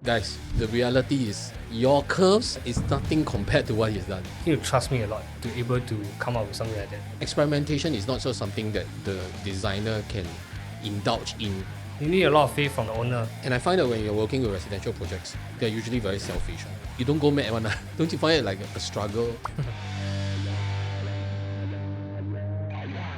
Guys, the reality is your curves is nothing compared to what he's done. You trust me a lot to be able to come up with something like that. Experimentation is not just something that the designer can indulge in. You need a lot of faith from the owner. And I find that when you're working with residential projects, they're usually very selfish. You don't go mad one. Don't you find it like a struggle?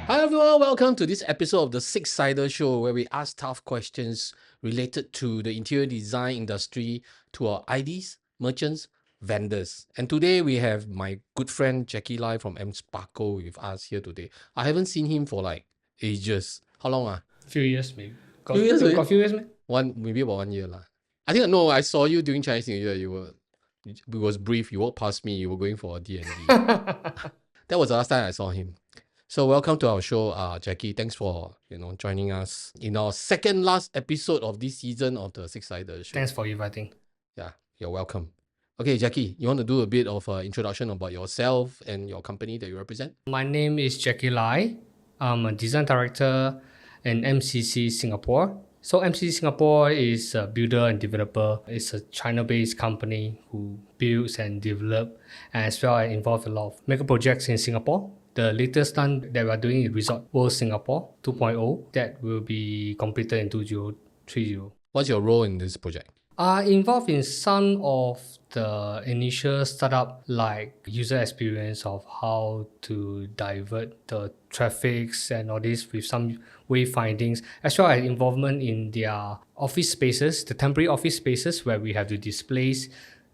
Hi everyone, welcome to this episode of the Six-Sider Show, where we ask tough questions related to the interior design industry to our IDs, merchants, vendors. And today we have my good friend Jackie Lai from M.Spaco with us here today. I haven't seen him for like ages. How long? Few years maybe. Got Few years, got few years, man? Maybe about 1 year. I think, no, I saw you during Chinese New Year. It was brief. You walked past me. You were going for a D&D. That was the last time I saw him. So welcome to our show, Jackie. Thanks for joining us in our second last episode of this season of the Six-Sider Show. Thanks for inviting. Yeah, you're welcome. Okay, Jackie, you want to do a bit of an introduction about yourself and your company that you represent? My name is Jackie Lai. I'm a design director in MCC Singapore. So MCC Singapore is a builder and developer. It's a China-based company who builds and develops, and as well as involved in a lot of mega projects in Singapore. The latest one that we are doing is Resort World Singapore 2.0 that will be completed in 2030. What's your role in this project? Involved in some of the initial startup like user experience of how to divert the traffics and all this with some wayfindings, as well as involvement in their office spaces, the temporary office spaces where we have to displace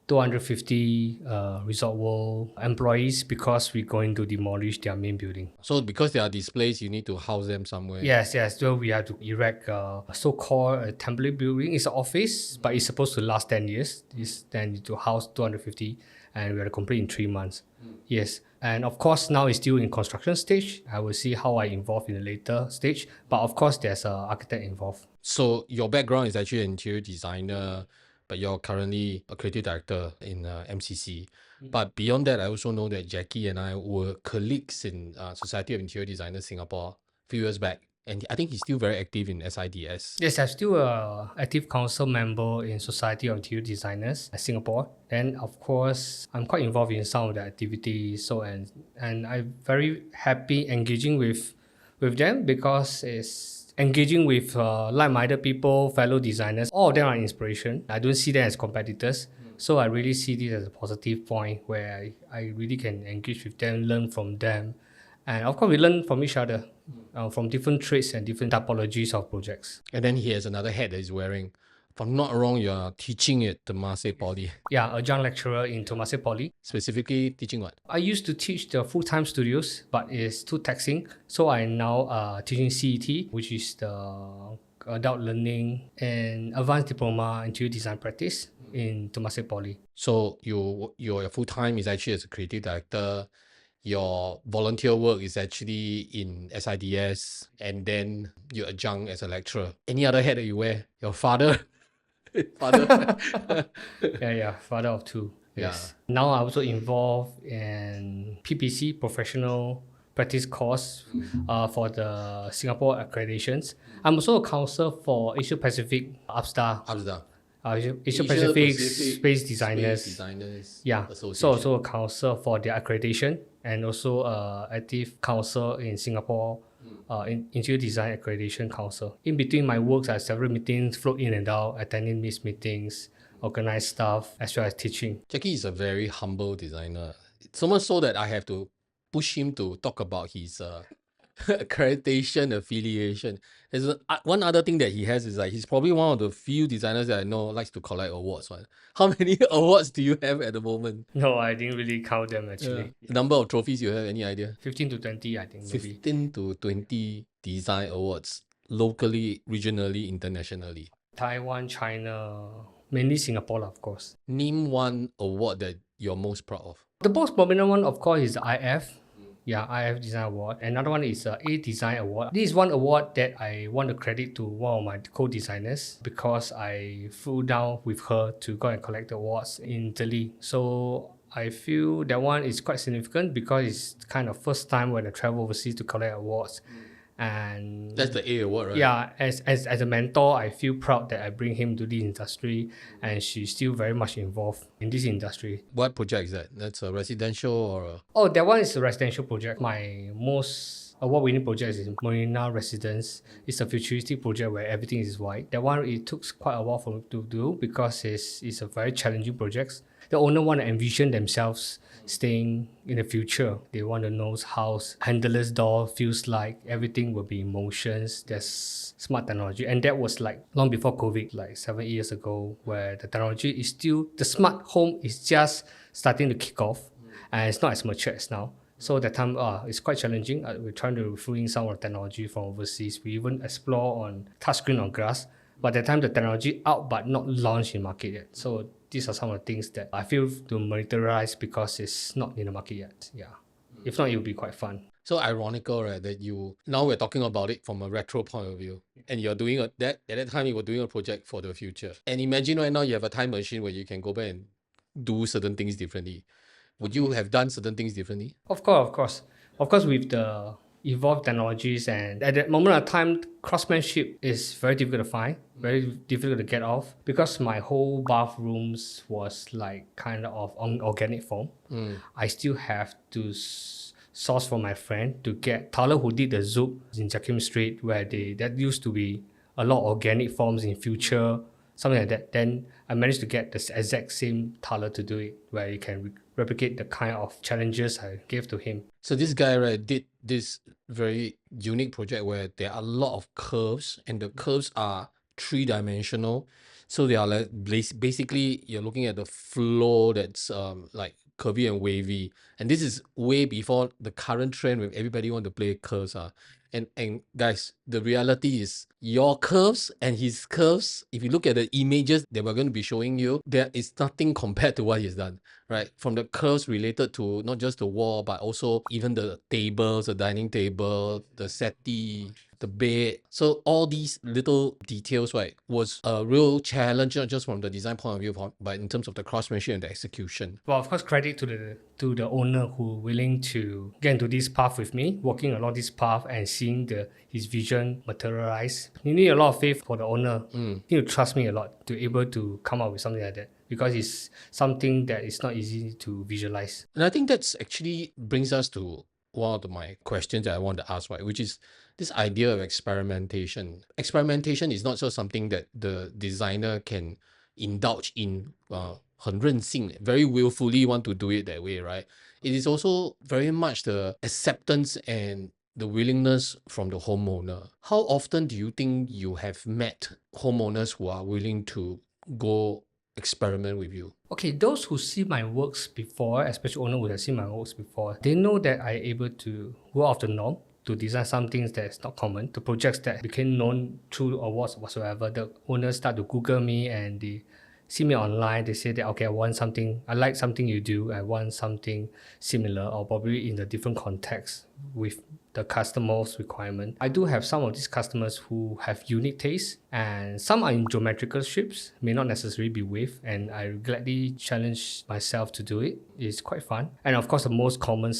250 Resort World employees because we're going to demolish their main building. So because they are displaced, you need to house them somewhere? Yes. So we have to erect a so-called temporary building. It's an office, but it's supposed to last 10 years. Then to house 250, and we are to complete in 3 months. Yes. And of course, now it's still in construction stage. I will see how I involve in a later stage. But of course, there's an architect involved. So your background is actually an interior designer, but you're currently a creative director in MCC. But beyond that, I also know that Jackie and I were colleagues in Society of Interior Designers Singapore a few years back. And I think he's still very active in SIDS. Yes, I'm still an active council member in Society of Interior Designers Singapore. And of course, I'm quite involved in some of the activities. And I'm very happy engaging with them because it's engaging with like-minded people, fellow designers. All of them are inspiration. I don't see them as competitors. So I really see this as a positive point where I really can engage with them, learn from them. And of course, we learn from each other, from different traits and different typologies of projects. And then he has another hat that he's wearing. If I'm not wrong, you're teaching at Temasek Poly. Yeah, adjunct lecturer in Temasek Poly. Specifically teaching what? I used to teach the full-time studios, but it's too taxing. So I'm now teaching CET, which is the adult learning and advanced diploma in interior design practice in Temasek Poly. So your full-time is actually as a creative director. Your volunteer work is actually in SIDS, and then you adjunct as a lecturer. Any other hat that you wear? Your father? Father? Yeah, father of two. Yes. Yeah. Now I'm also involved in PPC, Professional Practice course for the Singapore accreditations. I'm also a counsel for Asia Pacific APSDA. Asia Pacific Space Designers. Yeah. So also a counsel for their accreditation, and also active counsel in Singapore in Interior Design Accreditation Council. In between my works, I have several meetings, float in and out, attending these meetings, organize stuff, as well as teaching. Jackie is a very humble designer. So much so that I have to push him to talk about his accreditation affiliation. There's one other thing that he has is like he's probably one of the few designers that I know likes to collect awards. Right? How many awards do you have at the moment? No, I didn't really count them actually. The number of trophies you have, any idea? 15 to 20, I think. 15 to 20 design awards, locally, regionally, internationally. Taiwan, China, mainly Singapore, of course. Name one award that you're most proud of. The most prominent one, of course, is the IF. Yeah, IF Design Award. Another one is A Design Award. This is one award that I want to credit to one of my co-designers because I flew down with her to go and collect the awards in Italy. So I feel that one is quite significant because it's kind of first time when I travel overseas to collect awards. And That's the A award, right? yeah, as a mentor, I feel proud that I bring him to the industry, and she's still very much involved in this industry. What project is that? That's a residential or a... Oh, that one is a residential project. My most award-winning project is Marina Residence. It's a futuristic project where everything is white. That one, it took quite a while for me to do because it's a very challenging project. The owner want to envision themselves staying in the future. They want to know how handleless door feels like. Everything will be in motions. There's smart technology. And that was like long before COVID, like 7 years ago, where the technology is still, the smart home is just starting to kick off, and it's not as mature as now. So that time, it's quite challenging. We're trying to throw in some of the technology from overseas. We even explore on touchscreen on glass. But that time, the technology out but not launched in market yet. So these are some of the things that I feel to monitorize because it's not in the market yet. Yeah. If not, it will be quite fun. So ironical, right? That now we're talking about it from a retro point of view, and you're doing that at that time you were doing a project for the future. And imagine right now you have a time machine where you can go back and do certain things differently. Would you have done certain things differently? Of course. With the evolved technologies, and at that moment of time, craftsmanship is very difficult to find, very difficult to get off, because my whole bathrooms was like kind of on organic form. I still have to source from my friend to get tailor who did the Zoop in Jackie Street, where that used to be a lot of organic forms in future, something like that. Then I managed to get the exact same tailor to do it, where you can replicate the kind of challenges I gave to him. So this guy, right, did this very unique project where there are a lot of curves, and the curves are three-dimensional. So they are like basically you're looking at the floor that's like curvy and wavy. And this is way before the current trend where everybody want to play curves. And guys, the reality is your curves and his curves, if you look at the images that we're going to be showing you, there is nothing compared to what he's done, right? From the curves related to not just the wall, but also even the tables, the dining table, the settee, the bed. So all these little details, right, was a real challenge, not just from the design point of view, but in terms of the craftsmanship and the execution. Well, of course, credit to the owner who willing to get into this path with me, walking along this path and seeing his vision materialize. You need a lot of faith for the owner. You need to trust me a lot to able to come up with something like that, because it's something that is not easy to visualize. And I think that's actually brings us to one of my questions that I want to ask, right, which is this idea of experimentation. Experimentation is not just something that the designer can indulge in 很任性, very willfully want to do it that way, right? It is also very much the acceptance and the willingness from the homeowner. How often do you think you have met homeowners who are willing to go experiment with you? Okay, those who see my works before, especially owner who have seen my works before, they know that I able to go off the norm to design some things that's not common. The projects that became known through awards whatsoever, the owners start to Google me and they see me online. They say that, okay, I like something you do, I want something similar, or probably in a different context with the customer's requirement. I do have some of these customers who have unique tastes, and some are in geometrical shapes, may not necessarily be wave, and I gladly challenge myself to do it. It's quite fun. And of course, the most common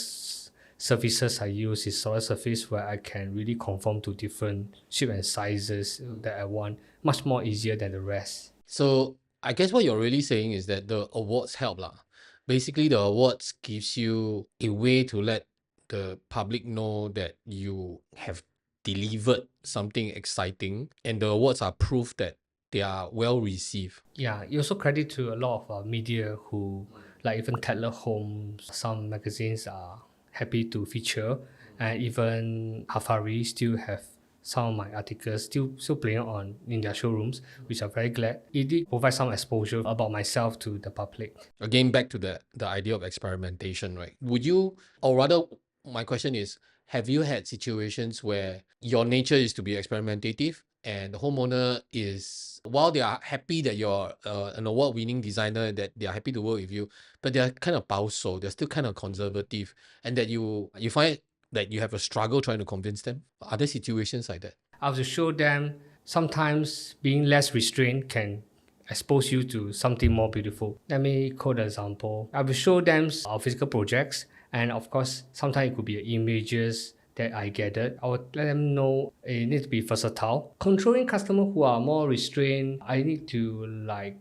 surfaces I use is solid surface, where I can really conform to different shape and sizes that I want, much more easier than the rest. So I guess what you're really saying is that the awards help lah. Basically, the awards gives you a way to let the public know that you have delivered something exciting, and the awards are proof that they are well received. Yeah, you also credit to a lot of media who, like even Tatler Homes, some magazines are happy to feature, and even Hafari still have some of my articles still playing on in their showrooms, which I'm very glad. It did provide some exposure about myself to the public. Again, back to the idea of experimentation, right? Would you, or rather, my question is, have you had situations where your nature is to be experimentative and the homeowner is, while they are happy that you're an award-winning designer, that they are happy to work with you, but they're kind of 保守, they're still kind of conservative, and that you find that you have a struggle trying to convince them? Are there situations like that? I have to show them sometimes being less restrained can expose you to something more beautiful. Let me quote an example. I will show them our physical projects, and of course, sometimes it could be images that I gathered, I would let them know it needs to be versatile. Controlling customers who are more restrained, I need to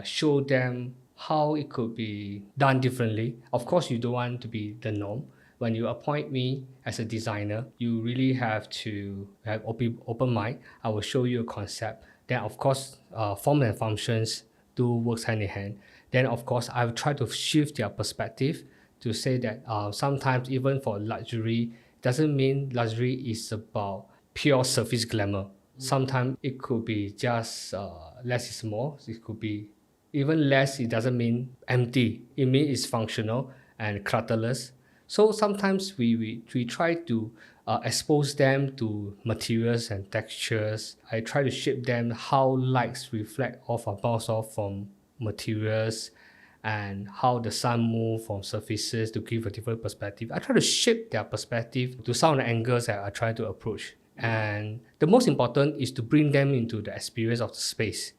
show them how it could be done differently. Of course, you don't want to be the norm. When you appoint me as a designer, you really have to have open mind. I will show you a concept. Then, of course, form and functions do works hand in hand. Then, of course, I will try to shift their perspective to say that sometimes even for luxury, doesn't mean luxury is about pure surface glamour. Sometimes it could be just less is more. It could be even less. It doesn't mean empty. It means it's functional and clutterless. So sometimes we try to expose them to materials and textures. I try to shape them how lights reflect off or bounce off from materials, and how the sun moves from surfaces to give a different perspective. I try to shape their perspective to some of the angles that I try to approach. And the most important is to bring them into the experience of the space.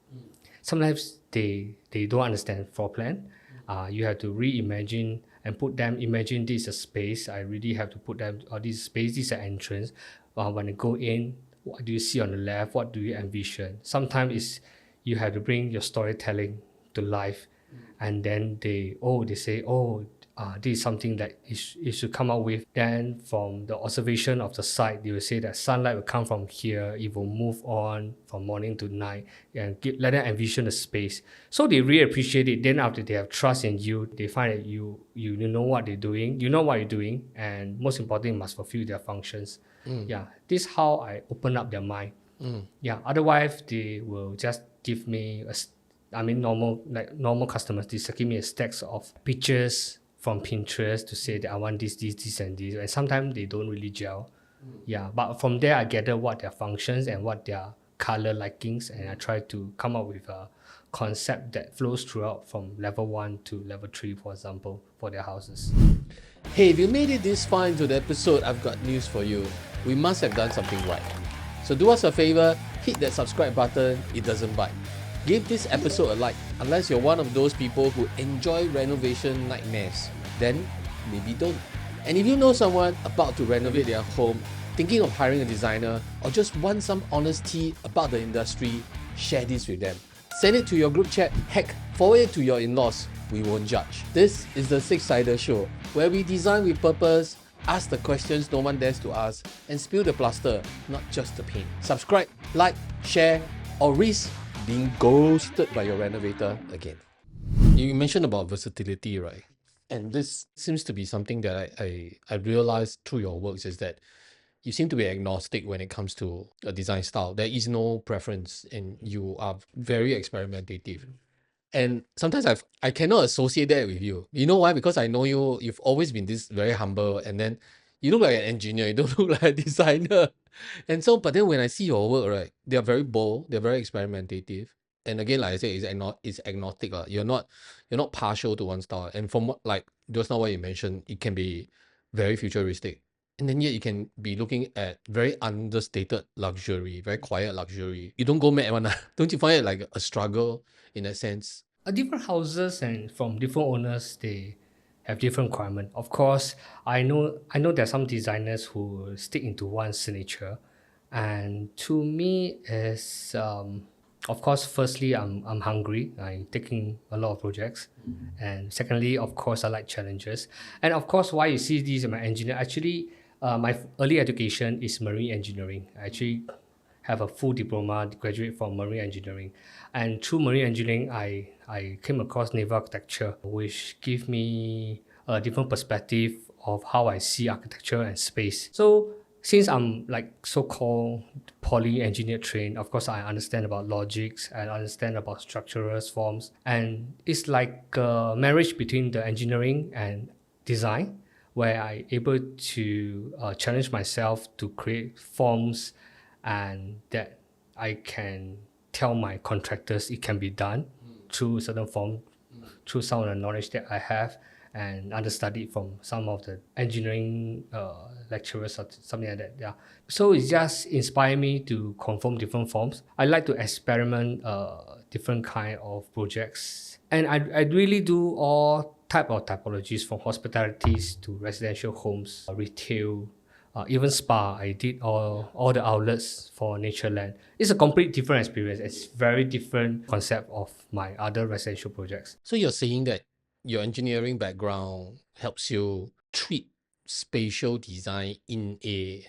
Sometimes they don't understand floor plan. You have to reimagine and put them, imagine this is a space. I really have to put them, this space, this is an entrance. When I go in, what do you see on the left? What do you envision? Sometimes it's, you have to bring your storytelling to life. And then they say, this is something that you should come up with. Then from the observation of the site, they will say that sunlight will come from here, it will move on from morning to night, and let them envision the space. So they really appreciate it. Then after they have trust in you, they find that you know what they're doing, you know what you're doing, and most importantly, must fulfill their functions. Yeah, this is how I open up their mind. Yeah, otherwise they will just give me normal customers, they give me a stacks of pictures from Pinterest to say that I want this, and this. And sometimes they don't really gel. Yeah, but from there I gather what their functions and what their color likings, and I try to come up with a concept that flows throughout from level 1 to level 3, for example, for their houses. Hey, if you made it this far into the episode, I've got news for you. We must have done something right. So do us a favor, hit that subscribe button, it doesn't bite. Give this episode a like, unless you're one of those people who enjoy renovation nightmares. Then, maybe don't. And if you know someone about to renovate their home, thinking of hiring a designer, or just want some honesty about the industry, share this with them. Send it to your group chat, heck, forward it to your in-laws. We won't judge. This is the Six-Sider Show, where we design with purpose, ask the questions no one dares to ask, and spill the plaster, not just the paint. Subscribe, like, share, or risk being ghosted by your renovator again. You mentioned about versatility, right? And this seems to be something that I realized through your works, is that you seem to be agnostic when it comes to a design style. There is no preference, and you are very experimentative. And sometimes I cannot associate that with you. You know why? Because I know you've always been this very humble, and then you look like an engineer, you don't look like a designer. And so, but then when I see your work, right, they're very bold, they're very experimentative. And again, like I say, it's agnostic. You're not partial to one style. And from what, like just now what you mentioned, it can be very futuristic. And then yet you can be looking at very understated luxury, very quiet luxury. You don't go mad one. Don't you find it like a struggle in that sense? Different houses and from different owners, they have different requirement. Of course, I know there are some designers who stick into one signature, and to me is of course, firstly, I'm hungry. I'm taking a lot of projects, and secondly, of course, I like challenges. And of course, why you see these in my engineer, actually, my early education is marine engineering. I actually have a full diploma, graduate from marine engineering. And through marine engineering, I came across naval architecture, which gave me a different perspective of how I see architecture and space. So since I'm like so-called poly engineer trained, of course I understand about logics, I understand about structural forms, and it's like a marriage between the engineering and design, where I able to challenge myself to create forms, and that I can tell my contractors it can be done through certain form, through some of the knowledge that I have and understudied from some of the engineering lecturers or something like that. Yeah. So it just inspired me to conform different forms. I like to experiment different kind of projects. And I really do all type of typologies, from hospitalities to residential homes, retail, even spa. I did all the outlets for Natureland. It's a complete different experience. It's very different concept of my other residential projects. So you're saying that your engineering background helps you treat spatial design in a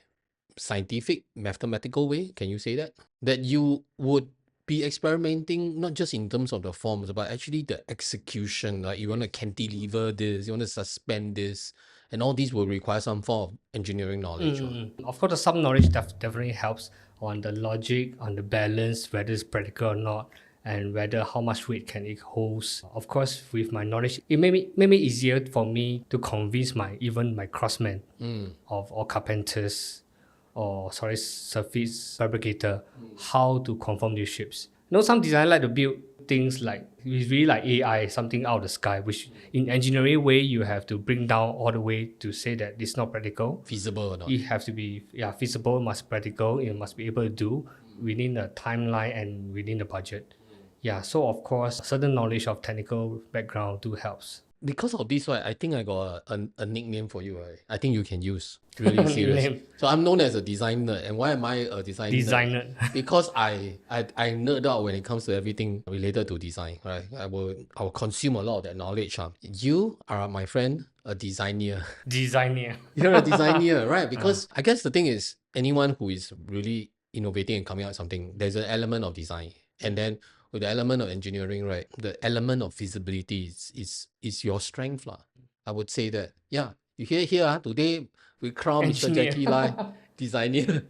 scientific, mathematical way? Can you say that? That you would be experimenting not just in terms of the forms, but actually the execution. Like you want to cantilever this, you want to suspend this, and all these will require some form of engineering knowledge. Of course, some knowledge definitely helps on the logic, on the balance, whether it's practical or not, and whether how much weight can it hold. Of course, with my knowledge, it made me easier for me to convince even my craftsmen or carpenters or surface fabricator how to conform these shapes. Some designers like to build things like it's really like AI, something out of the sky, which in engineering way you have to bring down all the way to say that it's not practical. Feasible or not? It have to be feasible, must be practical, it must be able to do within the timeline and within the budget. So of course certain knowledge of technical background do helps. Because of this, right, I think I got a nickname for you, right? I think you can use. Really serious. Name. So I'm known as a designer. And why am I a designer? Because I nerd out when it comes to everything related to design, right? I will consume a lot of that knowledge. You are, my friend, a designer. You're a designer, right? Because I guess the thing is, anyone who is really innovating and coming out with something, there's an element of design. And then with the element of engineering, right, the element of feasibility is your strength. I would say that. Yeah, you hear here, today we crown Mr. Jackie Lai, designer.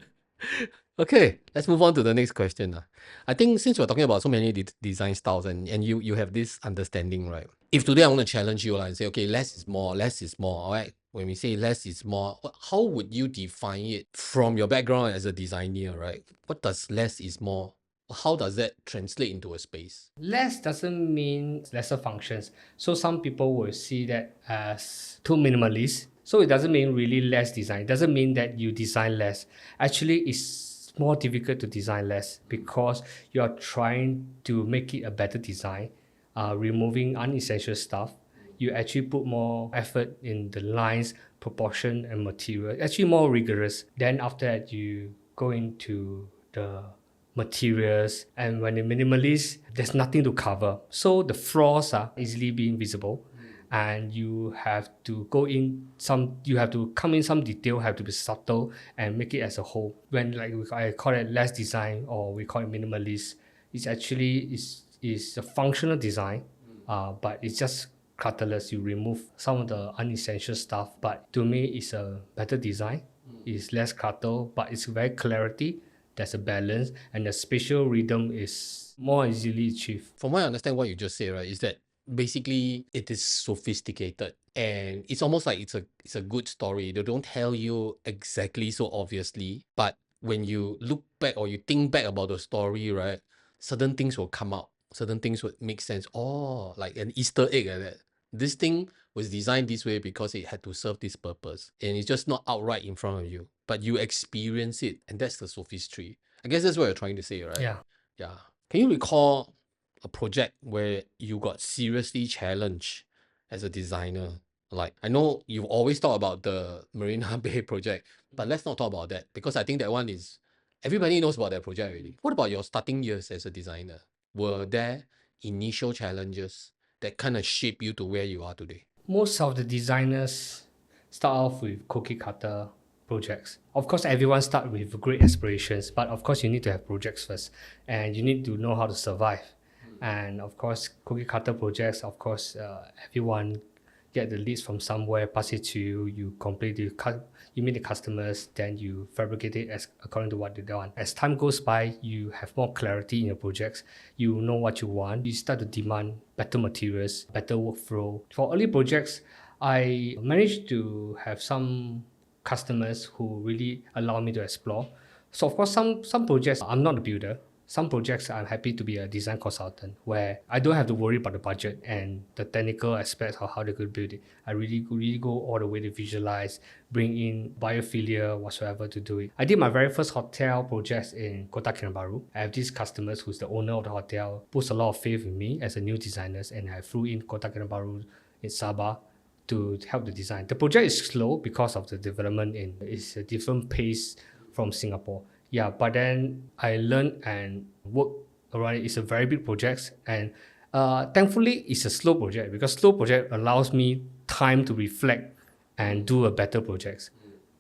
Okay, let's move on to the next question. I think since we're talking about so many design styles and you have this understanding, right? If today I want to challenge you and say, okay, less is more, all right? When we say less is more, how would you define it from your background as a designer, right? What does less is more? How does that translate into a space? Less doesn't mean lesser functions. So some people will see that as too minimalist. So it doesn't mean really less design. It doesn't mean that you design less. Actually, it's more difficult to design less because you're trying to make it a better design, removing unessential stuff. You actually put more effort in the lines, proportion, and material. Actually more rigorous. Then after that, you go into the materials, and when you're minimalist, there's nothing to cover. So the flaws are easily being visible, and you have to come in some detail, have to be subtle and make it as a whole. When I call it less design or we call it minimalist, it's actually is a functional design, but it's just clutterless. You remove some of the unessential stuff, but to me it's a better design. It's less clutter, but it's very clarity. There's a balance, and the spatial rhythm is more easily achieved. From what I understand, what you just said, right, is that basically it is sophisticated and it's almost like it's a good story. They don't tell you exactly so obviously, but when you look back or you think back about the story, right, certain things will come out, certain things would make sense. Oh, like an Easter egg like that. This thing was designed this way because it had to serve this purpose, and it's just not outright in front of you, but you experience it, and that's the sophistry. I guess that's what you're trying to say, right? Yeah. Can you recall a project where you got seriously challenged as a designer? Like, I know you've always thought about the Marina Bay project, but let's not talk about that because I think that one is, everybody knows about that project already. What about your starting years as a designer? Were there initial challenges that kind of shape you to where you are today? Most of the designers start off with cookie cutter projects. Of course, everyone start with great aspirations, but of course you need to have projects first, and you need to know how to survive. And of course, cookie cutter projects, of course, everyone get the leads from somewhere, pass it to you, you complete it, you meet the customers, then you fabricate it as according to what they want. As time goes by, you have more clarity in your projects, you know what you want, you start to demand better materials, better workflow. For early projects, I managed to have some customers who really allow me to explore. So of course, some projects, I'm not a builder. Some projects I'm happy to be a design consultant where I don't have to worry about the budget and the technical aspects of how they could build it. I really go all the way to visualize, bring in biophilia whatsoever to do it. I did my very first hotel projects in Kota Kinabalu. I have these customers who's the owner of the hotel, puts a lot of faith in me as a new designer, and I flew in Kota Kinabalu in Sabah to help the design. The project is slow because of the development in it's a different pace from Singapore. Yeah, but then I learned and work around it. It's a very big project, and thankfully it's a slow project because slow project allows me time to reflect and do a better project.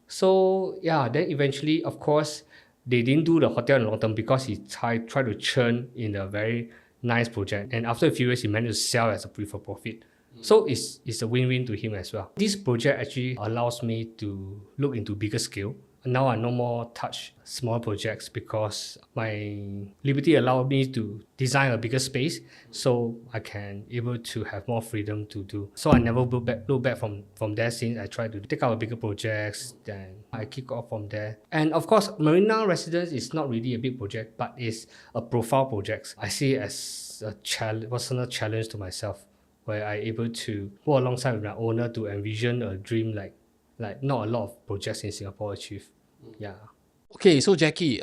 So yeah, then eventually, of course, they didn't do the hotel in long term because he tried to churn in a very nice project. And after a few years, he managed to sell as a for profit. So it's a win-win to him as well. This project actually allows me to look into bigger scale. Now I no more touch small projects because my liberty allowed me to design a bigger space, so I can able to have more freedom to do. So I never look back from there since I try to take out bigger projects. Then I kick off from there. And of course, Marina Residence is not really a big project, but it's a profile project. I see it as a personal challenge to myself, where I able to work alongside with my owner to envision a dream like not a lot of projects in Singapore achieve. Yeah. Okay, so Jackie,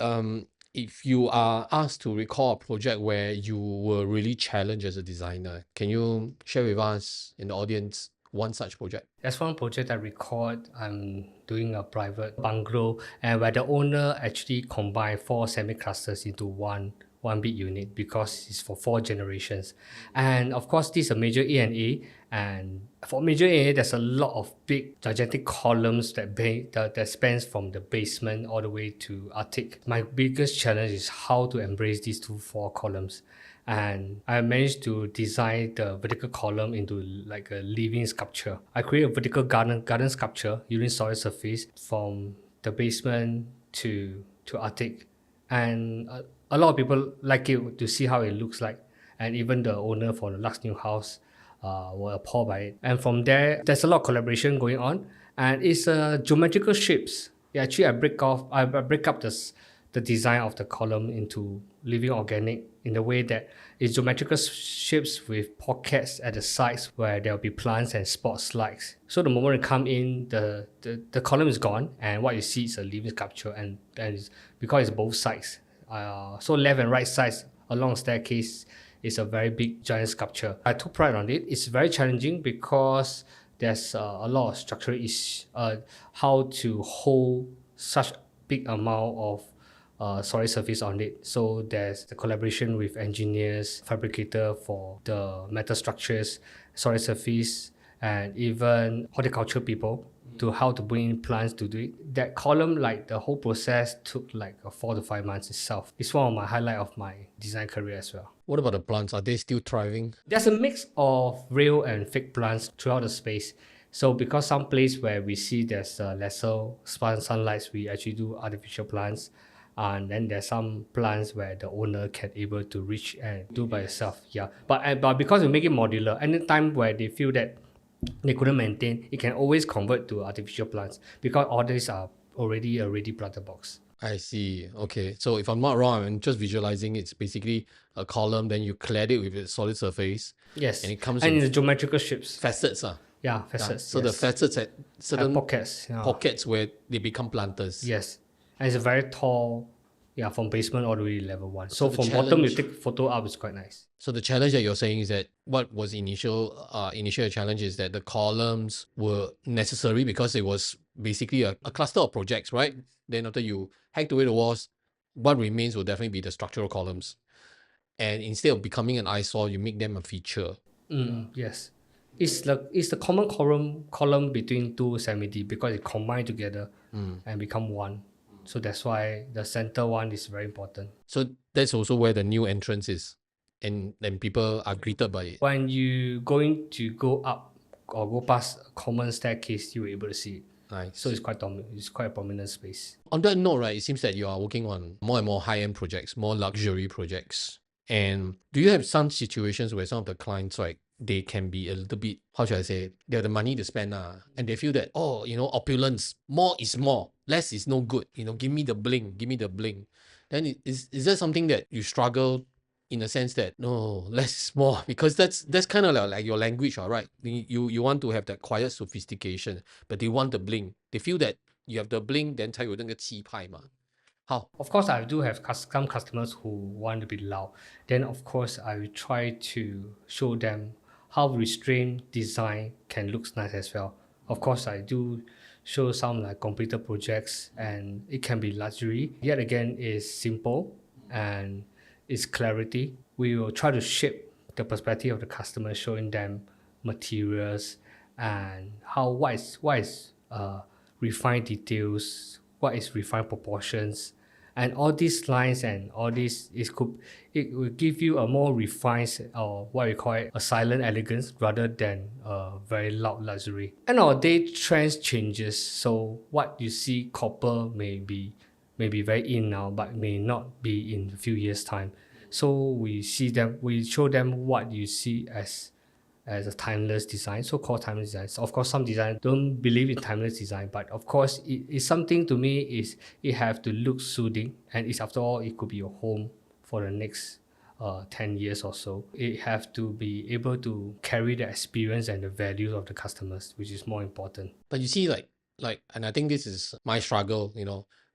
if you are asked to recall a project where you were really challenged as a designer, can you share with us in the audience one such project? There's one project I record. I'm doing a private bungalow, and where the owner actually combined 4 semi-clusters into one big unit because it's for 4 generations. And of course, this is a major A&A, and for major A&A, there's a lot of big gigantic columns that spans from the basement all the way to attic. My biggest challenge is how to embrace these 4 columns. And I managed to design the vertical column into like a living sculpture. I create a vertical garden sculpture using solid surface from the basement to attic, and a lot of people like it to see how it looks like, and even the owner for the Lux New House were appalled by it. And from there, there's a lot of collaboration going on, and it's geometrical shapes. Yeah, actually, I break up the design of the column into living organic in the way that it's geometrical shapes with pockets at the sides where there'll be plants and spot slides. So the moment you come in, the column is gone, and what you see is a living sculpture, and it's, because it's both sides. So left and right sides along the staircase is a very big giant sculpture. I took pride on it. It's very challenging because there's a lot of structural issues, how to hold such big amount of solid surface on it. So there's the collaboration with engineers, fabricator for the metal structures, solid surface, and even horticulture people to how to bring in plants to do it. That column, like the whole process took like 4 to 5 months itself. It's one of my highlight of my design career as well. What about the plants? Are they still thriving? There's a mix of real and fake plants throughout the space. So because some place where we see there's lesser sunlight, we actually do artificial plants. And then there's some plants where the owner can able to reach and do by itself. Yeah, but because we make it modular, anytime where they feel that they couldn't maintain, it can always convert to artificial plants because all these are already a ready planter box. I see. Okay. So if I'm not wrong, I'm just visualizing it's basically a column, then you clad it with a solid surface. Yes. And it comes in in the geometrical shapes. facets. Yeah, facets. So the facets at certain pockets. Yeah. pockets where they become planters. Yes. And it's a very tall, from basement all the way to level 1. So the from bottom, you take photo up, it's quite nice. So the challenge that you're saying is that what was initial challenge is that the columns were necessary because it was basically a cluster of projects, right? Then after you hacked away the walls, what remains will definitely be the structural columns. And instead of becoming an eyesore, you make them a feature. Yes. It's the common column between 2 semi-D because it combine together and become one. So that's why the center one is very important. So that's also where the new entrance is. And then people are greeted by it. When you going to go up or go past a common staircase, you're able to see it. Nice. So it's quite a prominent space. On that note, right, it seems that you are working on more and more high-end projects, more luxury projects. And do you have some situations where some of the clients, right, they can be a little bit, how should I say, they have the money to spend, and they feel that, opulence, more is more, less is no good, give me the bling. Then is that something that you struggle in a sense that, no, less is more? Because that's kind of like your language, all right? You want to have that quiet sophistication, but they want the bling. They feel that you have the bling, then 才有那个气派嘛. How? Of course, I do have some customers who want to be loud. Then, of course, I will try to show them how restrained design can look nice as well. Of course, I do show some like completed projects, and it can be luxury. Yet again, is simple and it's clarity. We will try to shape the perspective of the customer, showing them materials and how what is refined details, what is refined proportions, and all these lines and all this it will give you a more refined, or what we call it, a silent elegance rather than a very loud luxury. And our day trends changes, so what you see copper may be very in now, but may not be in a few years time. So we show them what you see as a timeless design, so-called timeless design. So of course, some designers don't believe in timeless design, but of course, it's something to me is it have to look soothing, and it's after all, it could be your home for the next 10 years or so. It have to be able to carry the experience and the values of the customers, which is more important. But you see, and I think this is my struggle,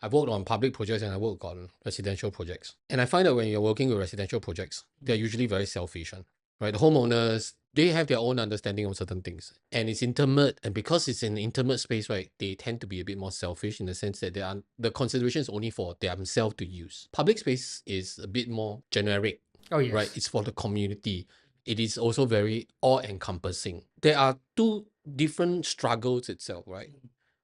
I've worked on public projects and I work on residential projects. And I find that when you're working with residential projects, they're usually very selfish, right? The homeowners, they have their own understanding of certain things. And it's intimate. And because it's an intimate space, right, they tend to be a bit more selfish in the sense that the consideration is only for themselves to use. Public space is a bit more generic. Oh yes. Right? It's for the community. It is also very all-encompassing. There are two different struggles itself, right?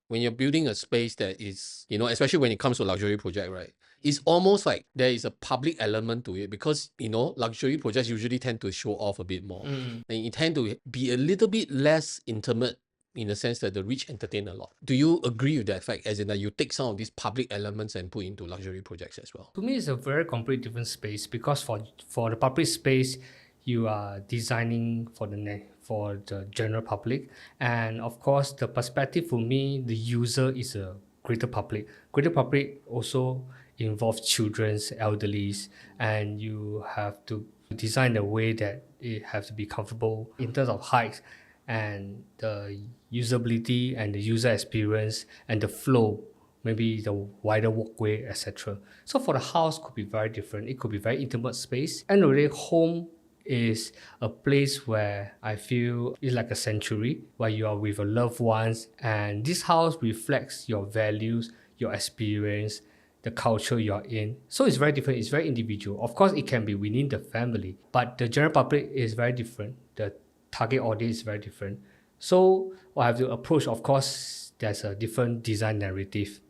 When you're building a space that is, especially when it comes to luxury project, right? It's almost like there is a public element to it because, luxury projects usually tend to show off a bit more. And it tend to be a little bit less intimate in the sense that the rich entertain a lot. Do you agree with that fact, as in that you take some of these public elements and put into luxury projects as well? To me, it's a very complete different space, because for the public space, you are designing for the general public, and of course, the perspective for me, the user is a greater public. Greater public also involves children's, elderlies, and you have to design in a way that it has to be comfortable in terms of height and the usability and the user experience and the flow, maybe the wider walkway, etc. So for the house, could be very different. It could be very intimate space. And really, home is a place where I feel is like a sanctuary where you are with your loved ones, and this house reflects your values, your experience, the culture you're in. So it's very different. It's very individual. Of course, it can be within the family, but the general public is very different. The target audience is very different. So I have to approach, of course, there's a different design narrative.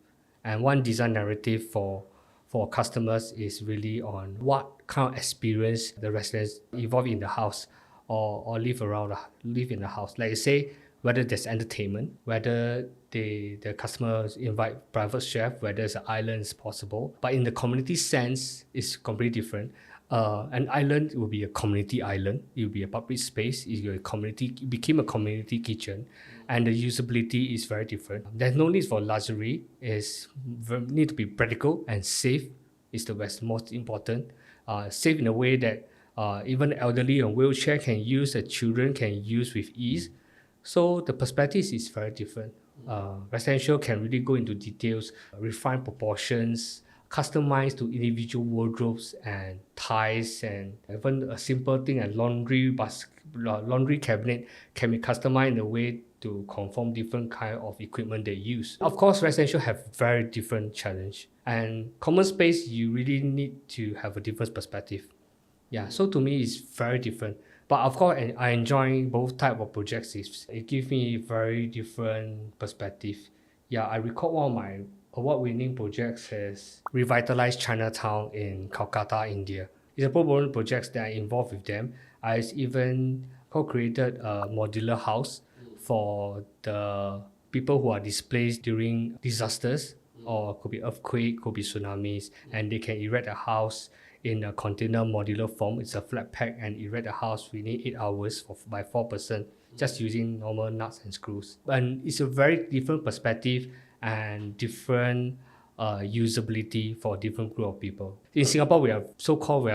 And one design narrative for customers is really on what kind of experience the residents involved in the house or live in the house. Like I say, whether there's entertainment, whether the customers invite private chef, whether it's an island is possible. But in the community sense, it's completely different. An island will be a community island. It will be a public space. It became a community kitchen, and the usability is very different. There's no need for luxury. Need to be practical and safe. Is the most important. Safe in a way that even elderly on wheelchair can use, the children can use with ease. So the perspective is very different. Residential can really go into details, refine proportions, customized to individual wardrobes and ties, and even a simple thing like laundry cabinet can be customized in a way to conform different kind of equipment they use. Of course, residential have very different challenge, and common space you really need to have a different perspective. Yeah, so to me it's very different. But of course, I enjoy both type of projects. It gives me very different perspective. Yeah, I recall one of my award-winning projects is Revitalize Chinatown in Kolkata, India. It's a pro bono project that I involved with them. I even co-created a modular house for the people who are displaced during disasters, or could be earthquake, could be tsunamis, and they can erect a house in a container modular form. It's a flat pack, and erect a house within 8 hours by 4%, just using normal nuts and screws. And it's a very different perspective and different usability for different group of people. In Singapore, we are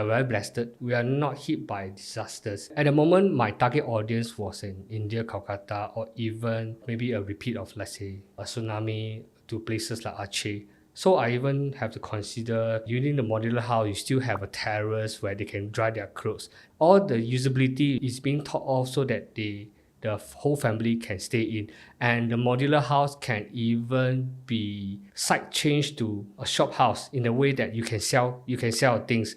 very blessed. We are not hit by disasters. At the moment, my target audience was in India, Kolkata, or even maybe a repeat of, let's say, a tsunami to places like Aceh. So I even have to consider using the modular house, you still have a terrace where they can dry their clothes. All the usability is being thought of so that the whole family can stay in. And the modular house can even be site changed to a shop house in a way that you can sell things.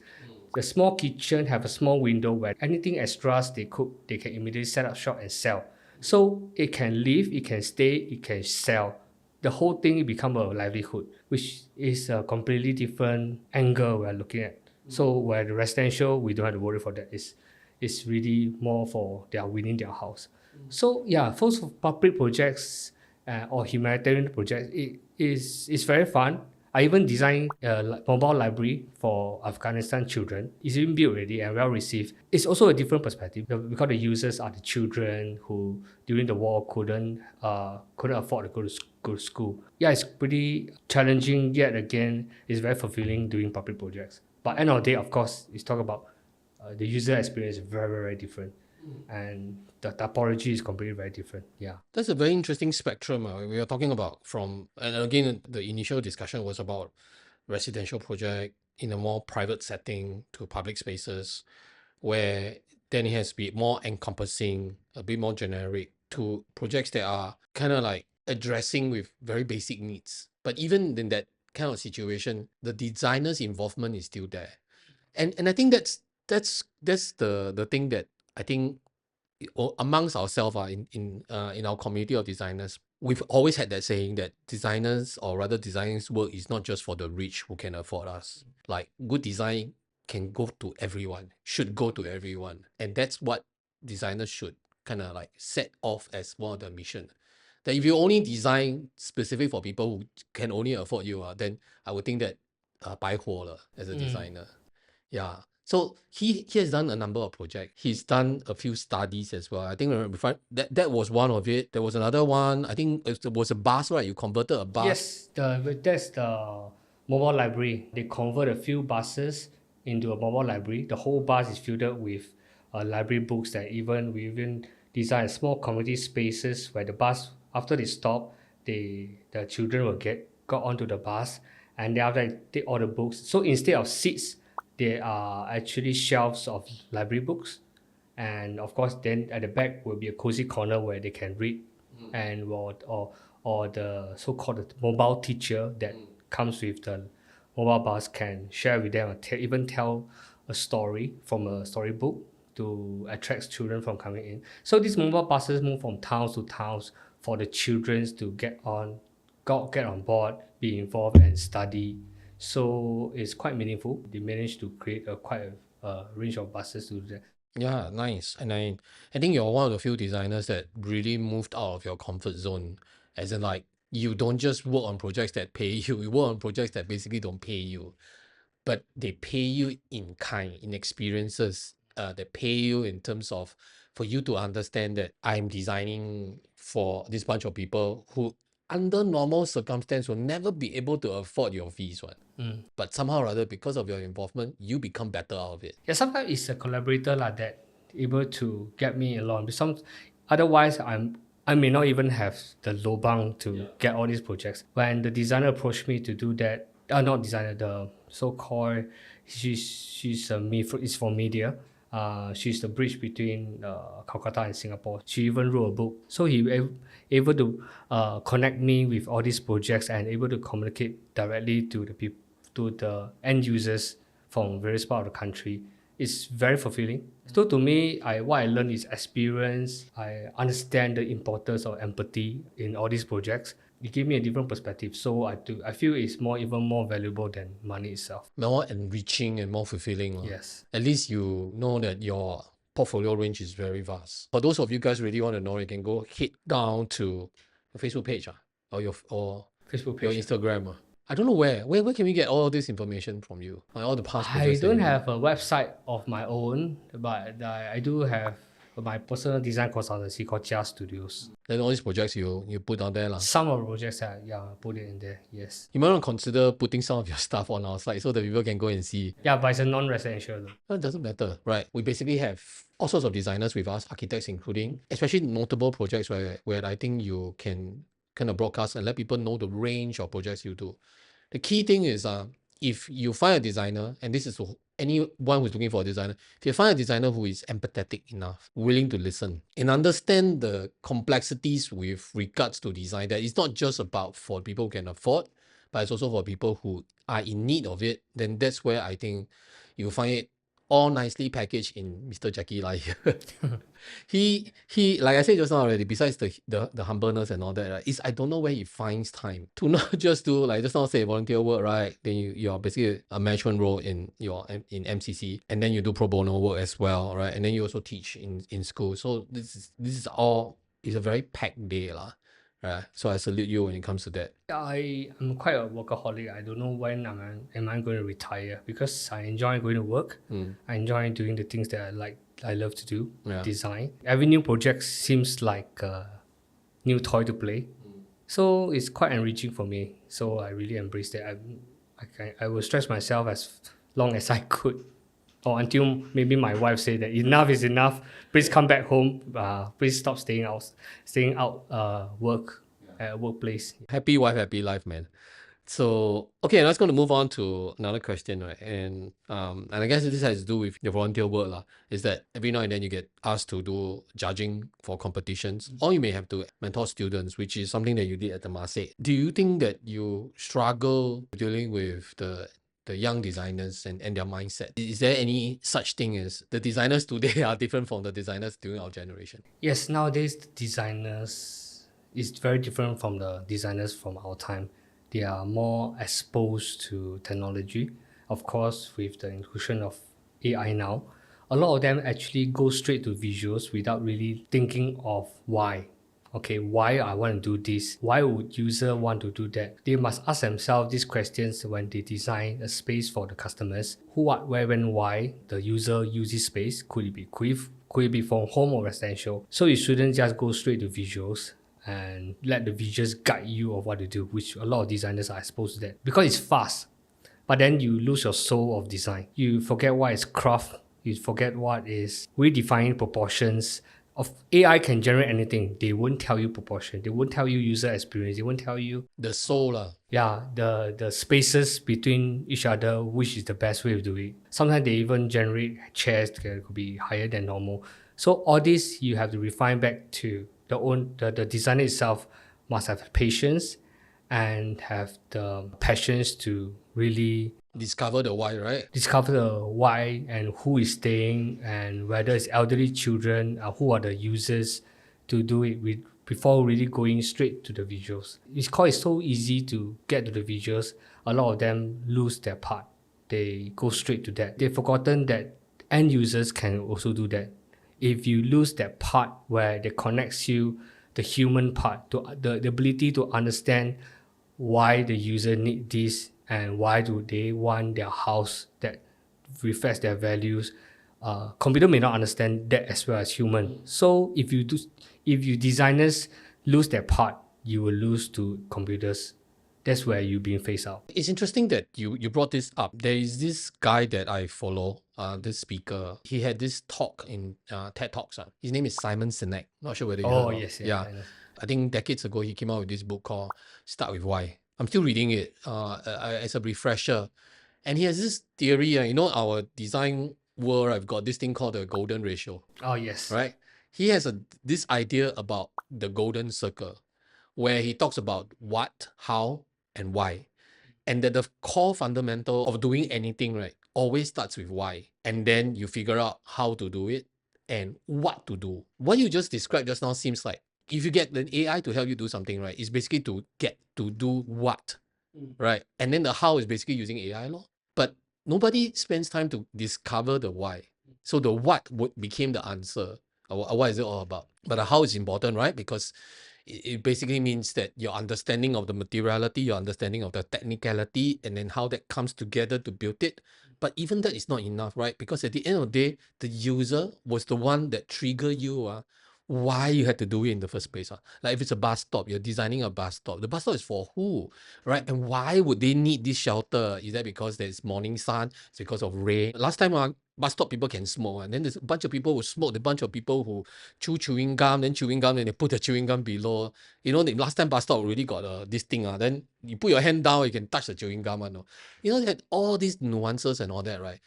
The small kitchen have a small window where anything extras they cook, they can immediately set up shop and sell. So it can live, it can stay, it can sell. The whole thing become a livelihood, which is a completely different angle we're looking at. So where the residential, we don't have to worry for that. It's really more for they are winning their house. So yeah, for public projects or humanitarian projects, it's very fun. I even designed a mobile library for Afghanistan children. It's been built already and well received. It's also a different perspective because the users are the children who during the war couldn't afford to go to school. Yeah, it's pretty challenging. Yet again, it's very fulfilling doing public projects. But end of the day, of course, it's talk about the user experience is very, very different, and the topology is completely very different. Yeah. That's a very interesting spectrum. We are talking about from, and again, the initial discussion was about residential project in a more private setting to public spaces, where then it has to be more encompassing, a bit more generic to projects that are kind of like addressing with very basic needs. But even in that kind of situation, the designer's involvement is still there. And I think that's the thing that I think amongst ourselves in our community of designers, we've always had that saying that designers, or rather designing's work, is not just for the rich who can afford us. Like good design can go to everyone, should go to everyone, and that's what designers should kind of like set off as one of the mission. That if you only design specific for people who can only afford you, then I would think that 白活了 as a designer. Yeah. So he has done a number of projects. He's done a few studies as well. I think before, that was one of it. There was another one. I think it was a bus, right? You converted a bus. Yes, that's the mobile library. They convert a few buses into a mobile library. The whole bus is filled up with library books that we even design small community spaces where the bus, after they stop, the children will got onto the bus, and then after they take all the books. So instead of seats, there are actually shelves of library books. And of course, then at the back will be a cozy corner where they can read, and or the so-called mobile teacher that comes with the mobile bus can share with them, or even tell a story from a storybook to attract children from coming in. So these mobile buses move from towns to towns for the children to get on board, be involved and study. So it's quite meaningful. They managed to create quite a range of buses to do that. Yeah, nice. And I think you're one of the few designers that really moved out of your comfort zone. As in, like, you don't just work on projects that pay you, you work on projects that basically don't pay you, but they pay you in kind, in experiences. They pay you in terms of for you to understand that I'm designing for this bunch of people who, under normal circumstance, will never be able to afford your fees, one. But somehow or other, because of your involvement, you become better out of it. Yeah, sometimes it's a collaborator like that able to get me along. Otherwise I may not even have the lobang to get all these projects. When the designer approached me to do that, not designer, the so-called she's is for media. She's the bridge between Calcutta and Singapore. She even wrote a book. So able to connect me with all these projects and able to communicate directly to the people, to the end users from various parts of the country. It's very fulfilling. So to me, what I learned is experience. I understand the importance of empathy in all these projects. It gave me a different perspective. So I feel it's even more valuable than money itself. More enriching and more fulfilling. Yes. At least you know that your portfolio range is very vast. For those of you guys really want to know, you can go hit down to your Facebook page or your Facebook your page. Instagram. I don't know where can we get all this information from you? Like all the past I projects that don't you- have a website of my own, but I do have my personal design consultancy called Jia Studios. Then all these projects you put down there. Some of the projects, put it in there, yes. You might want to consider putting some of your stuff on our site so that people can go and see. Yeah, but it's a non-residential though. It doesn't matter, right? We basically have all sorts of designers with us, architects including, especially notable projects where I think you can kind of broadcast and let people know the range of projects you do. The key thing is if you find a designer, and this is anyone who's looking for a designer, if you find a designer who is empathetic enough, willing to listen, and understand the complexities with regards to design, that it's not just about for people who can afford, but it's also for people who are in need of it, then that's where I think you'll find it all nicely packaged in Mr. Jackie Lai here. He like I said just now already, besides the humbleness and all that, right, is I don't know where he finds time to not just do, like just now say, volunteer work, right? Then you're basically a management role in MCC, and then you do pro bono work as well, right? And then you also teach in school. So this is all is a very packed day lah. Right? So I salute you when it comes to that. I am quite a workaholic. I don't know when am I going to retire, because I enjoy going to work. I enjoy doing the things that I love to do, design. Every new project seems like a new toy to play. So it's quite enriching for me. So I really embrace that. I will stress myself as long as I could, or until maybe my wife say that enough is enough. Please come back home. Please stop staying out at workplace. Happy wife, happy life, man. So okay, let's going to move on to another question, right? And I guess this has to do with your volunteer work lah. Is that every now and then you get asked to do judging for competitions, or you may have to mentor students, which is something that you did at the Temasek. Do you think that you struggle dealing with the young designers and their mindset? Is there any such thing as the designers today are different from the designers during our generation? Yes, nowadays the designers is very different from the designers from our time. They are more exposed to technology. Of course, with the inclusion of AI now, a lot of them actually go straight to visuals without really thinking of why. Okay, why I want to do this? Why would user want to do that? They must ask themselves these questions when they design a space for the customers. Who, what, where, when, why the user uses space. Could it be crave? Could it be for home or residential? So you shouldn't just go straight to visuals and let the visuals guide you of what to do, which a lot of designers are exposed to that. Because it's fast, but then you lose your soul of design. You forget what is craft. You forget what is redefining proportions. Of AI can generate anything. They won't tell you proportion. They won't tell you user experience. They won't tell you the soul lah. Yeah, the spaces between each other, which is the best way of doing it. Sometimes they even generate chairs that could be higher than normal. So all this you have to refine back to the designer itself must have patience and have the passions to really discover the why, right? Discover the why and who is staying and whether it's elderly children, who are the users, to do it before really going straight to the visuals. It's so easy to get to the visuals. A lot of them lose their part. They go straight to that. They've forgotten that end users can also do that. If you lose that part where they connects you, the human part, to the ability to understand why the user need this and why do they want their house that reflects their values. Computer may not understand that as well as human. So if you designers lose that part, you will lose to computers. That's where you're being phased out. It's interesting that you brought this up. There is this guy that I follow, this speaker. He had this talk in TED Talks. His name is Simon Sinek. Not sure whether you heard of Yes, it. Yeah. I think decades ago he came out with this book called Start With Why. I'm still reading it as a refresher. And he has this theory, our design world, I've got this thing called the golden ratio. Oh, yes. Right? He has this idea about the golden circle, where he talks about what, how, and why. And that the core fundamental of doing anything, right, always starts with why. And then you figure out how to do it and what to do. What you just described just now seems like if you get an AI to help you do something, right, it's basically to get to do what, right? And then the how is basically using AI law. But nobody spends time to discover the why. So the what became the answer. What is it all about? But the how is important, right? Because it basically means that your understanding of the materiality, your understanding of the technicality, and then how that comes together to build it. But even that is not enough, right? Because at the end of the day, the user was the one that triggered you why you had to do it in the first place. Like if it's a bus stop, you're designing a bus stop. The bus stop is for who, right? And why would they need this shelter? Is that because there's morning sun? It's because of rain? Last time bus stop people can smoke, and then there's a bunch of people who smoke, a bunch of people who chew chewing gum, then they put the chewing gum below. The last time bus stop already got this thing, then you put your hand down, you can touch the chewing gum. They had all these nuances and all that, right?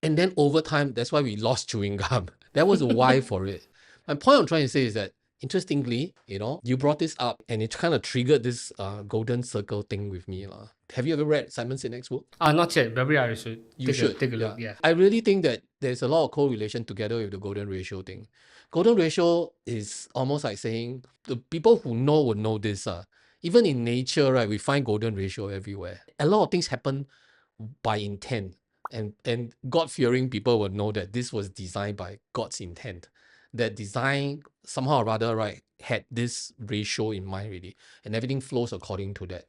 And then over time, that's why we lost chewing gum. That was the why for it. My point I'm trying to say is that, interestingly, you brought this up and it kind of triggered this golden circle thing with me. Have you ever read Simon Sinek's book? Not yet. Maybe I should take a look. Yeah. Yeah. I really think that there's a lot of correlation together with the golden ratio thing. Golden ratio is almost like saying the people who know will know this. Even in nature, right, we find golden ratio everywhere. A lot of things happen by intent. And God-fearing people will know that this was designed by God's intent. That design, somehow or rather, right, had this ratio in mind really. And everything flows according to that.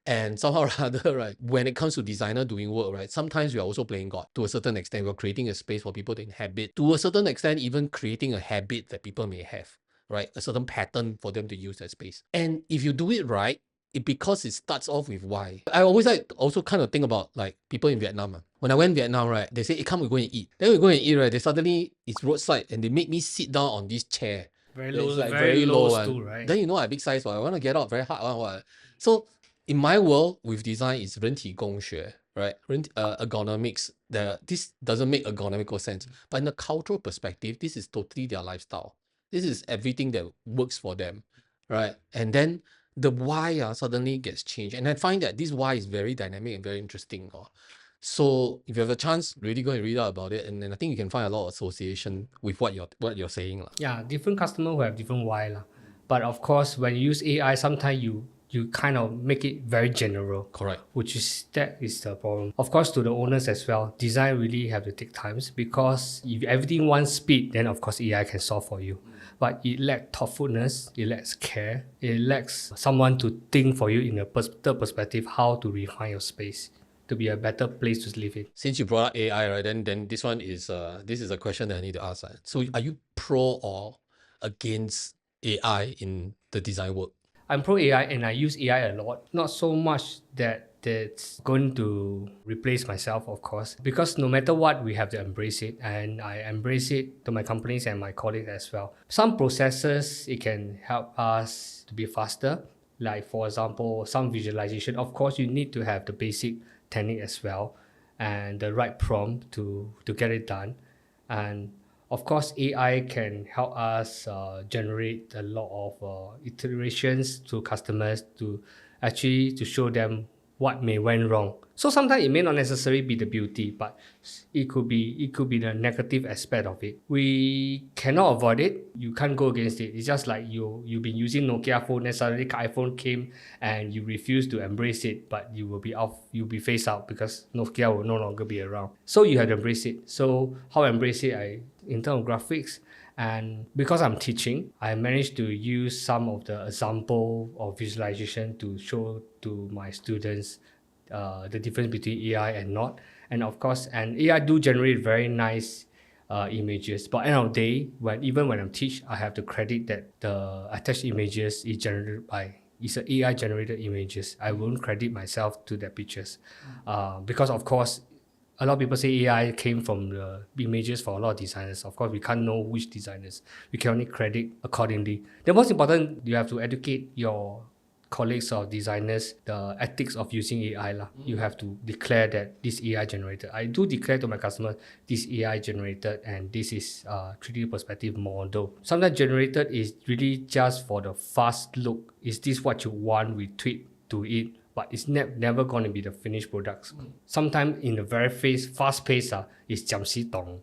And somehow or other, right, when it comes to designer doing work, right, sometimes we are also playing God to a certain extent. We're creating a space for people to inhabit. To a certain extent, even creating a habit that people may have, right? A certain pattern for them to use that space. And if you do it right, because it starts off with why. I always like also kind of think about like people in Vietnam. When I went Vietnam, right, they say, hey, come, we go and eat. Then we go and eat, right, they suddenly, it's roadside and they make me sit down on this chair. Very It's low, like very low one. stool, right? Then I big size, I want to get out very hard one. So in my world with design, it's 人体工学, right? Ergonomics. This doesn't make ergonomical sense. But in a cultural perspective, this is totally their lifestyle. This is everything that works for them, right? And then the why suddenly gets changed. And I find that this why is very dynamic and very interesting. So if you have a chance, really go and read out about it. And then I think you can find a lot of association with what you're saying. Yeah, different customer will have different why lah. But of course, when you use AI, sometimes you kind of make it very general. Correct. That is the problem. Of course, to the owners as well, design really have to take times, because if everything wants speed, then of course AI can solve for you. But it lacks thoughtfulness, it lacks care, it lacks someone to think for you in a third perspective how to refine your space to be a better place to live in. Since you brought up AI, right, then this one is this is a question that I need to ask. So are you pro or against AI in the design work? I'm pro AI and I use AI a lot. Not so much that it's going to replace myself, of course, because no matter what, we have to embrace it, and I embrace it to my companies and my colleagues as well. Some processes, it can help us to be faster. Like for example, some visualization. Of course, you need to have the basic technique as well and the right prompt to get it done. And of course, AI can help us generate a lot of iterations to customers to show them what may went wrong. So sometimes it may not necessarily be the beauty, but it could be the negative aspect of it. We cannot avoid it. You can't go against it. It's just like you've been using Nokia phone, and suddenly iPhone came and you refuse to embrace it, but you'll be phased out because Nokia will no longer be around. So you have to embrace it. So how I embrace it, in terms of graphics, and because I'm teaching, I managed to use some of the example of visualization to show to my students the difference between AI and not. And of course, and AI do generate very nice images. But end of the day, even when I'm teach, I have to credit that the attached images is generated by it's an AI generated images. I won't credit myself to the pictures, because of course, a lot of people say AI came from the images for a lot of designers. Of course, we can't know which designers. We can only credit accordingly. The most important, you have to educate your colleagues or designers the ethics of using AI. You have to declare that this AI generated. I do declare to my customers this AI generated and this is 3D perspective model. Sometimes generated is really just for the fast look. Is this what you want? We tweak to it. But it's never going to be the finished products. Sometimes in the very fast pace, it's 讲系统.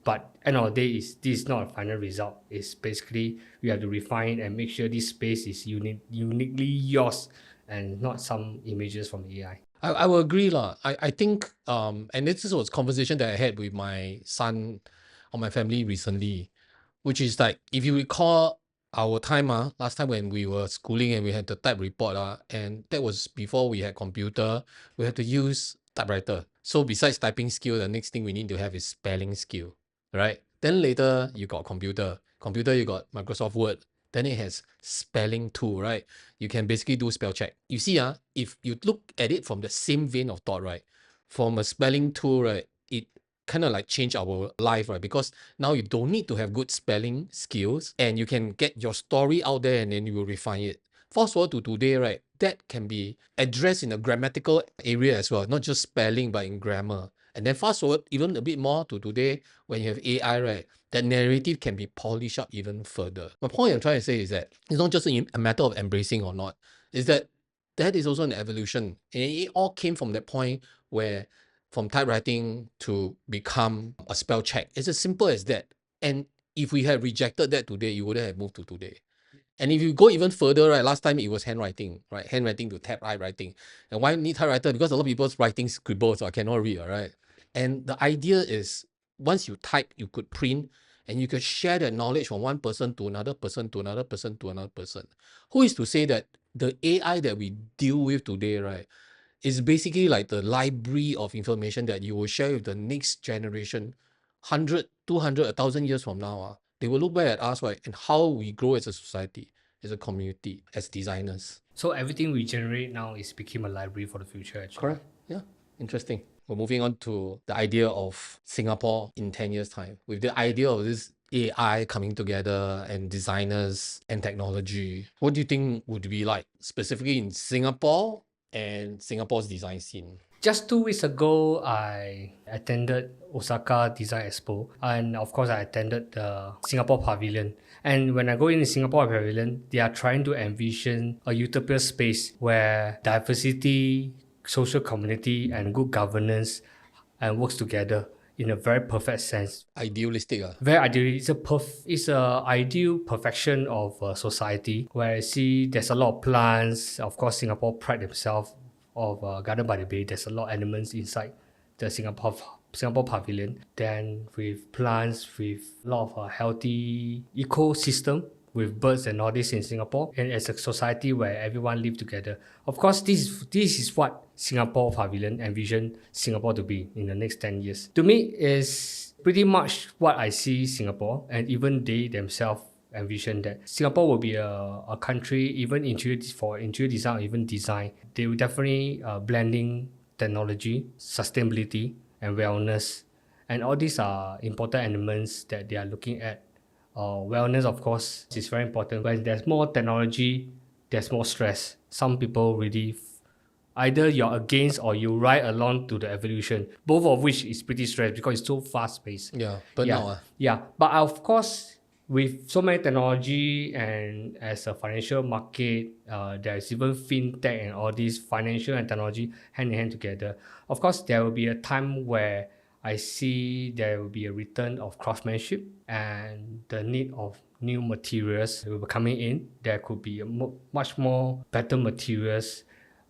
But end of the day, this is not a final result. It's basically we have to refine and make sure this space is uniquely yours and not some images from AI. I will agree. I think, and this was a conversation that I had with my son or my family recently, which is like, if you recall, our time last time when we were schooling and we had to type report and that was before we had computer, we had to use typewriter. So besides typing skill, the next thing we need to have is spelling skill, right? Then later you got computer you got Microsoft Word, then it has spelling tool, right? You can basically do spell check. You see if you look at it from the same vein of thought, right, from a spelling tool, right, it kind of like change our life, right? Because now you don't need to have good spelling skills and you can get your story out there and then you will refine it. Fast forward to today, right? That can be addressed in a grammatical area as well, not just spelling, but in grammar. And then fast forward even a bit more to today, when you have AI, right? That narrative can be polished up even further. My point I'm trying to say is that it's not just a matter of embracing or not, is that is also an evolution. And it all came from that point where from typewriting to become a spell check. It's as simple as that. And if we had rejected that today, you wouldn't have moved to today. And if you go even further, right, last time it was handwriting, right? Handwriting to typewriting. And why need typewriter? Because a lot of people's writing scribbles or cannot read, right? And the idea is once you type, you could print and you could share that knowledge from one person to another person to another person to another person. Who is to say that the AI that we deal with today, right, is basically like the library of information that you will share with the next generation, 100, 200, 1,000 years from now. They will look back at us, right, and how we grow as a society, as a community, as designers. So everything we generate now is become a library for the future, actually. Correct. Yeah. Interesting. We're moving on to the idea of Singapore in 10 years' time, with the idea of this AI coming together and designers and technology. What do you think would be like specifically in Singapore and Singapore's design scene? Just 2 weeks ago, I attended Osaka Design Expo, and of course, I attended the Singapore Pavilion. And when I go in the Singapore Pavilion, they are trying to envision a utopian space where diversity, social community, and good governance and works together in a very perfect sense. Idealistic. Very ideal. It's a ideal perfection of society where I see there's a lot of plants. Of course, Singapore pride themselves of Garden by the Bay. There's a lot of elements inside the Singapore Pavilion. Then with plants, with a lot of healthy ecosystem with birds and all this in Singapore, and as a society where everyone live together. Of course, this is what Singapore Pavilion envision Singapore to be in the next 10 years. To me, is pretty much what I see Singapore, and even they themselves envision that Singapore will be a country, even for interior design or even design, they will definitely blending technology, sustainability, and wellness. And all these are important elements that they are looking at. Wellness, of course, is very important. When there's more technology, there's more stress. Some people really, either you're against or you ride along to the evolution, both of which is pretty stressed because it's so fast-paced. Yeah, but now. Yeah, but of course, with so many technology and as a financial market, there's even fintech and all these financial and technology hand in hand together. Of course, there will be a time where I see there will be a return of craftsmanship and the need of new materials will be coming in. There could be much more better materials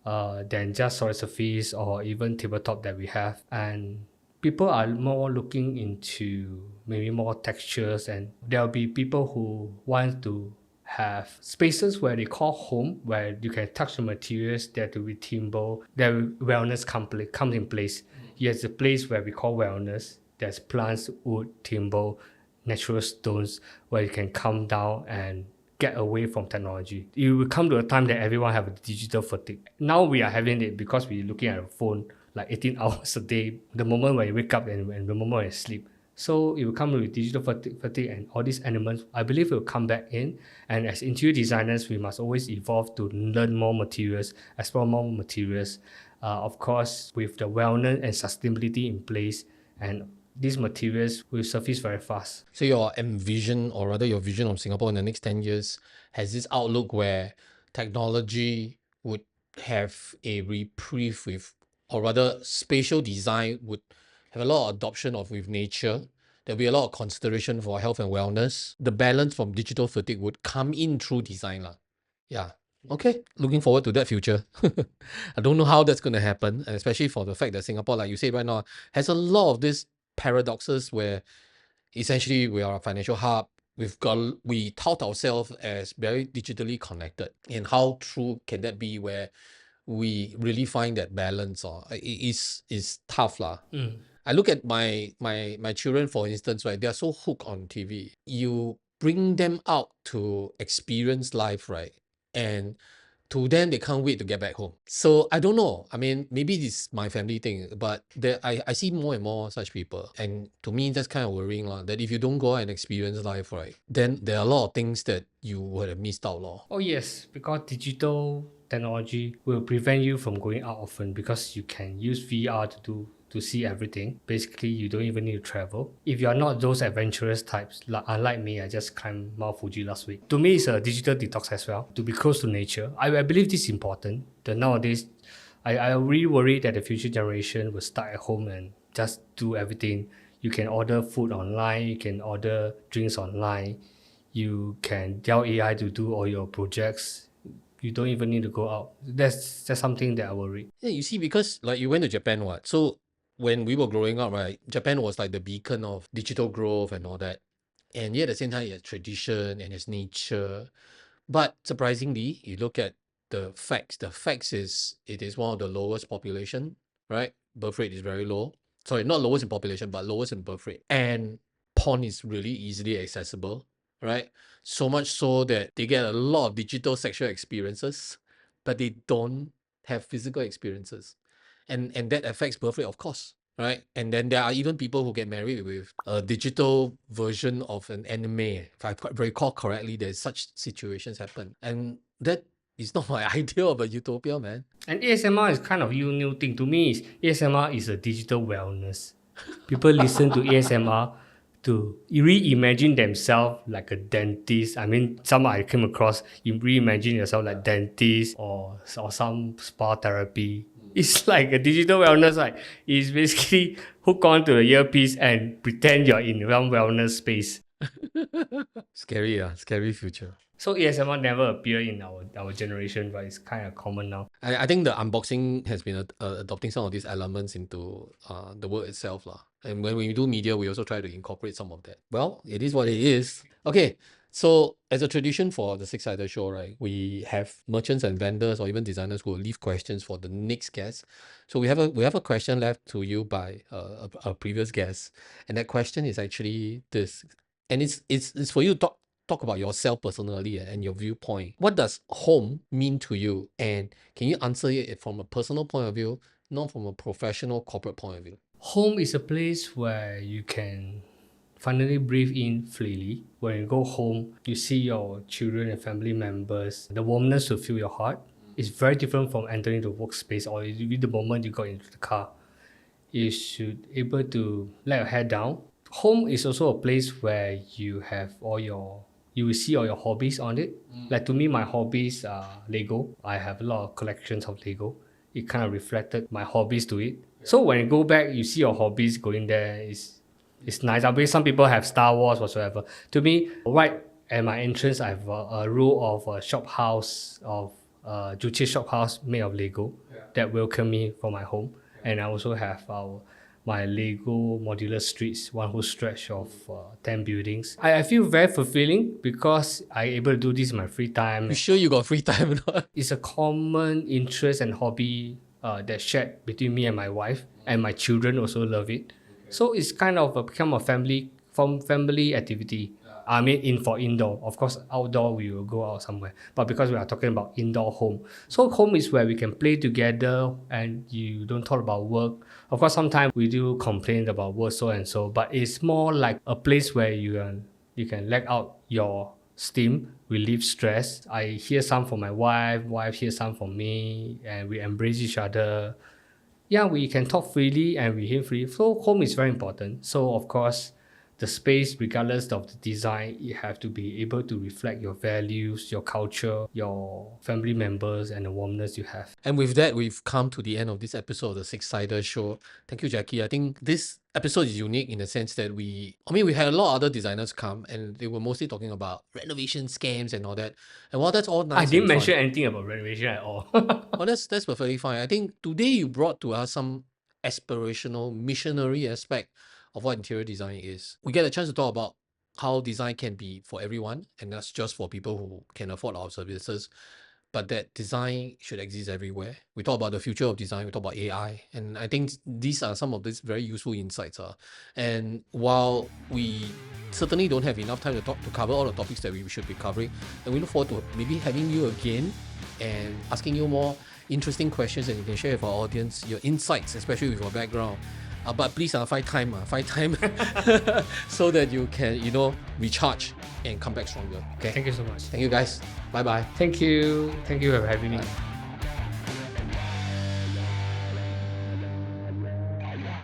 than just solid surface or even tabletop that we have. And people are more looking into maybe more textures, and there will be people who want to have spaces where they call home, where you can touch the materials, there to be timber, there wellness comes in place. Yes, a place where we call wellness. There's plants, wood, timber, natural stones, where you can come down and get away from technology. It will come to a time that everyone have a digital fatigue. Now we are having it because we're looking at a phone like 18 hours a day, the moment when you wake up and the moment when you sleep. So it will come with digital fatigue and all these elements, I believe, will come back in. And as interior designers, we must always evolve to learn more materials, explore more materials. Of course, with the wellness and sustainability in place, and these materials will surface very fast. So your vision, or rather your vision of Singapore in the next 10 years, has this outlook where technology would have a reprieve with, or rather spatial design would have a lot of adoption of with nature. There'll be a lot of consideration for health and wellness. The balance from digital fatigue would come in through design. Yeah. Okay, looking forward to that future. I don't know how that's going to happen, and especially for the fact that Singapore, like you said right now, has a lot of these paradoxes where essentially we are a financial hub. We tout ourselves as very digitally connected, and how true can that be where we really find that balance? Or it is tough lah. I look at my children, for instance, right? They are so hooked on TV. You bring them out to experience life, right? And to them, they can't wait to get back home. So I don't know. I mean, maybe this is my family thing, but I see more and more such people. And to me, that's kind of worrying, that if you don't go out and experience life, right, then there are a lot of things that you would have missed out. Oh yes, because digital technology will prevent you from going out often because you can use VR to see everything. Basically, you don't even need to travel. If you are not those adventurous types, unlike me, I just climbed Mount Fuji last week. To me, it's a digital detox as well, to be close to nature. I believe this is important. That nowadays, I really worry that the future generation will start at home and just do everything. You can order food online, you can order drinks online, you can tell AI to do all your projects. You don't even need to go out. That's something that I worry. Yeah, you see, because like you went to Japan, what? So when we were growing up, right, Japan was like the beacon of digital growth and all that. And yet at the same time, it has tradition and its nature. But surprisingly, you look at the facts. The facts is it is one of the lowest population, right? Birth rate is very low. Sorry, not lowest in population, but lowest in birth rate. And porn is really easily accessible, right? So much so that they get a lot of digital sexual experiences, but they don't have physical experiences. And that affects birth rate, of course, right? And then there are even people who get married with a digital version of an anime. If I recall correctly, there's such situations happen. And that is not my idea of a utopia, man. And ASMR is kind of new thing. To me, ASMR is a digital wellness. People listen to ASMR to reimagine themselves like a dentist. I mean, some I came across, you reimagine yourself like dentist or some spa therapy. It's like a digital wellness, right? It's basically hook on to the earpiece and pretend you're in one wellness space. Scary future. So ASMR never appeared in our generation, but it's kind of common now. I think the unboxing has been adopting some of these elements into the word itself. And when we do media, we also try to incorporate some of that. Well, it is what it is. Okay, so as a tradition for the Six-Sided Show, right, we have merchants and vendors or even designers who will leave questions for the next guest. So we have a question left to you by a previous guest, and that question is actually this, and it's for you to talk about yourself personally and your viewpoint. What does home mean to you? And can you answer it from a personal point of view, not from a professional corporate point of view? Home is a place where you can finally breathe in freely. When you go home, you see your children and family members. The warmness will fill your heart. It's very different from entering the workspace or the moment you got into the car. You should able to let your head down. Home is also a place where you have you will see all your hobbies on it. Like to me, my hobbies are Lego. I have a lot of collections of Lego. It kind of reflected my hobbies to it. So when you go back, you see your hobbies going there. It's nice. I believe some people have Star Wars whatsoever. To me, right at my entrance, I have a row of a shop house of Juche shop house made of Lego that welcome me for my home. And I also have my Lego modular streets, one whole stretch of 10 buildings. I feel very fulfilling because I'm able to do this in my free time. You sure you got free time or not? It's a common interest and hobby that's shared between me and my wife, and my children also love it. So it's kind of become a family activity. I mean, for indoor. Of course, outdoor we will go out somewhere. But because we are talking about indoor home, so home is where we can play together and you don't talk about work. Of course, sometimes we do complain about work so and so, but it's more like a place where you can let out your steam, relieve stress. I hear some from my wife hears some from me, and we embrace each other. Yeah, we can talk freely and we hear freely. So home is very important. So of course, the space, regardless of the design, you have to be able to reflect your values, your culture, your family members, and the warmness you have. And with that, we've come to the end of this episode of the Six-Sided Show. Thank you, Jackie. I think this episode is unique in the sense that we had a lot of other designers come and they were mostly talking about renovation scams and all that. And while that's all nice, I didn't and fun, mention anything about renovation at all. well, that's perfectly fine. I think today you brought to us some aspirational, missionary aspect of what interior design is. We get a chance to talk about how design can be for everyone, and that's just for people who can afford our services, but that design should exist everywhere. We talk about the future of design, we talk about AI, and I think these are some of these very useful insights. And while we certainly don't have enough time to cover all the topics that we should be covering. And we look forward to maybe having you again and asking you more interesting questions, and you can share with our audience your insights, especially with your background. But please find time so that you can, recharge and come back stronger. Okay. Thank you so much. Thank you guys. Bye bye. Thank you for having me.